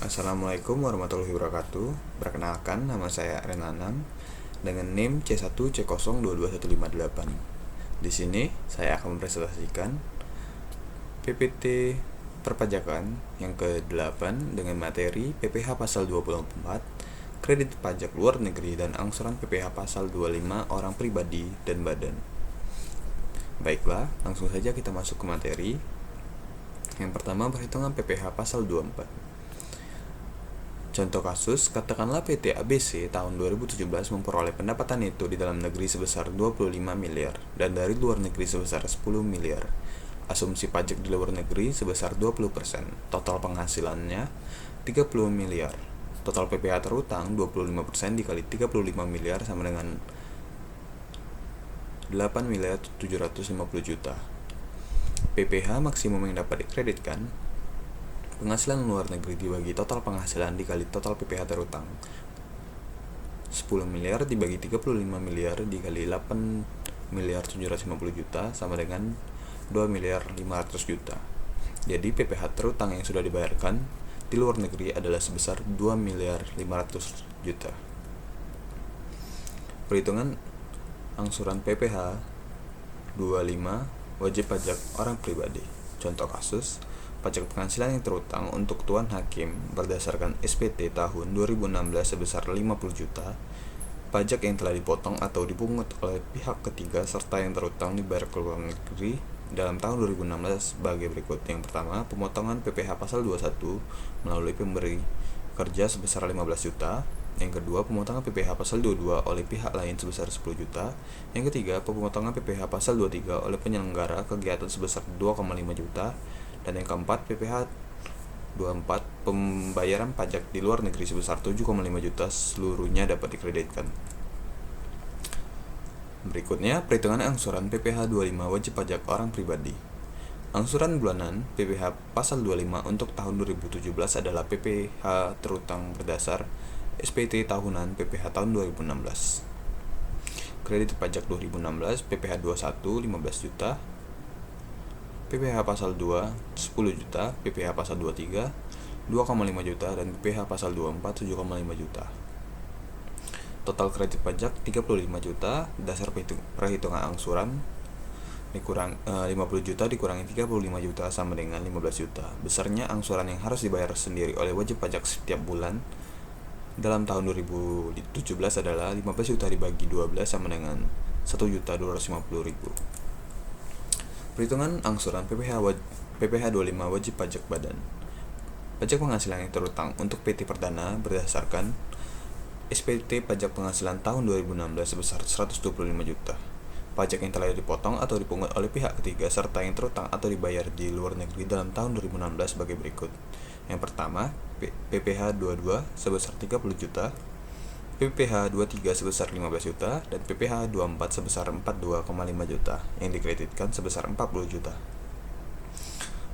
Assalamualaikum warahmatullahi wabarakatuh. Perkenalkan, nama saya Renanam dengan NIM C1C0225158. Di sini saya akan mempresentasikan PPT perpajakan yang ke-8 dengan materi PPh pasal 24, kredit pajak luar negeri dan angsuran PPh pasal 25 orang pribadi dan badan. Baiklah, langsung saja kita masuk ke materi. Yang pertama, perhitungan PPh pasal 24. Contoh kasus, katakanlah PT ABC tahun 2017 memperoleh pendapatan neto di dalam negeri sebesar 25 miliar dan dari luar negeri sebesar 10 miliar. Asumsi pajak di luar negeri sebesar 20%. Total penghasilannya 30 miliar. Total PPh terutang 25% dikali 35 miliar sama dengan 8 miliar 750 juta. PPh maksimum yang dapat dikreditkan: penghasilan luar negeri dibagi total penghasilan dikali total PPh terutang. 10 miliar dibagi 35 miliar dikali 8 miliar 750 juta sama dengan 2 miliar 500 juta. Jadi PPh terutang yang sudah dibayarkan di luar negeri adalah sebesar 2 miliar 500 juta. Perhitungan angsuran PPh 25 wajib pajak orang pribadi. Contoh kasus, pajak penghasilan yang terutang untuk Tuan Hakim berdasarkan SPT tahun 2016 sebesar 50 juta. Pajak yang telah dipotong atau dipungut oleh pihak ketiga serta yang terutang dibayar ke luar negeri dalam tahun 2016 sebagai berikut. Yang pertama, pemotongan PPh pasal 21 melalui pemberi kerja sebesar 15 juta. Yang kedua, pemotongan PPh pasal 22 oleh pihak lain sebesar 10 juta. Yang ketiga, pemotongan PPh pasal 23 oleh penyelenggara kegiatan sebesar 2,5 juta. Dan yang keempat, PPh 24 pembayaran pajak di luar negeri sebesar 7,5 juta seluruhnya dapat dikreditkan. Berikutnya, perhitungan angsuran PPh 25 wajib pajak orang pribadi. Angsuran bulanan PPh pasal 25 untuk tahun 2017 adalah PPh terutang berdasar SPT tahunan PPh tahun 2016. Kredit pajak 2016 PPh 21 15 juta. PPh pasal 2 10 juta, PPh pasal 23 2,5 juta dan PPh pasal 24 7,5 juta. Total kredit pajak 35 juta, dasar perhitungan angsuran 50 juta dikurangi 35 juta sama dengan 15 juta. Besarnya angsuran yang harus dibayar sendiri oleh wajib pajak setiap bulan dalam tahun 2017 adalah 15 juta dibagi 12 sama dengan 1.250.000. Perhitungan angsuran PPh 25 wajib pajak badan. Pajak penghasilan yang terutang untuk PT Perdana berdasarkan SPT pajak penghasilan tahun 2016 sebesar 125 juta. Pajak yang telah dipotong atau dipungut oleh pihak ketiga serta yang terutang atau dibayar di luar negeri dalam tahun 2016 sebagai berikut. Yang pertama, PPh 22 sebesar 30 juta, PPh 23 sebesar 15 juta, dan PPh 24 sebesar 42,5 juta yang dikreditkan sebesar 40 juta.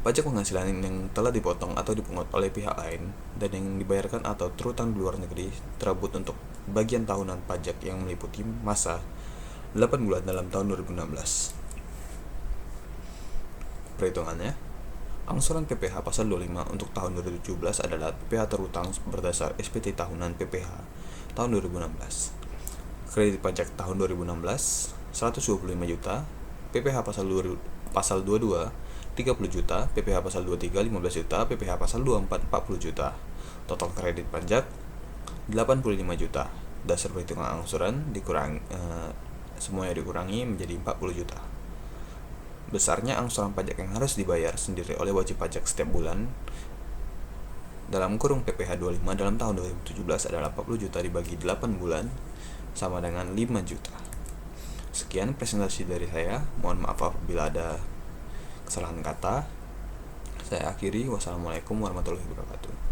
Pajak penghasilan yang telah dipotong atau dipungut oleh pihak lain dan yang dibayarkan atau terutang di luar negeri tersebut untuk bagian tahunan pajak yang meliputi masa 8 bulan dalam tahun 2016. Perhitungannya, angsuran PPh pasal 25 untuk tahun 2017 adalah PPh terutang berdasar SPT tahunan PPh tahun 2016. Kredit pajak tahun 2016 125 juta, PPh pasal 22 30 juta, PPh pasal 23 15 juta, PPh pasal 24 40 juta. Total kredit pajak 85 juta. Dasar perhitungan angsuran semuanya dikurangi menjadi 40 juta. Besarnya angsuran pajak yang harus dibayar sendiri oleh wajib pajak setiap bulan dalam kurung PPh 25 dalam tahun 2017 adalah 40 juta dibagi 8 bulan sama dengan 5 juta. Sekian presentasi dari saya. Mohon maaf apabila ada kesalahan kata. Saya akhiri. Wassalamualaikum warahmatullahi wabarakatuh.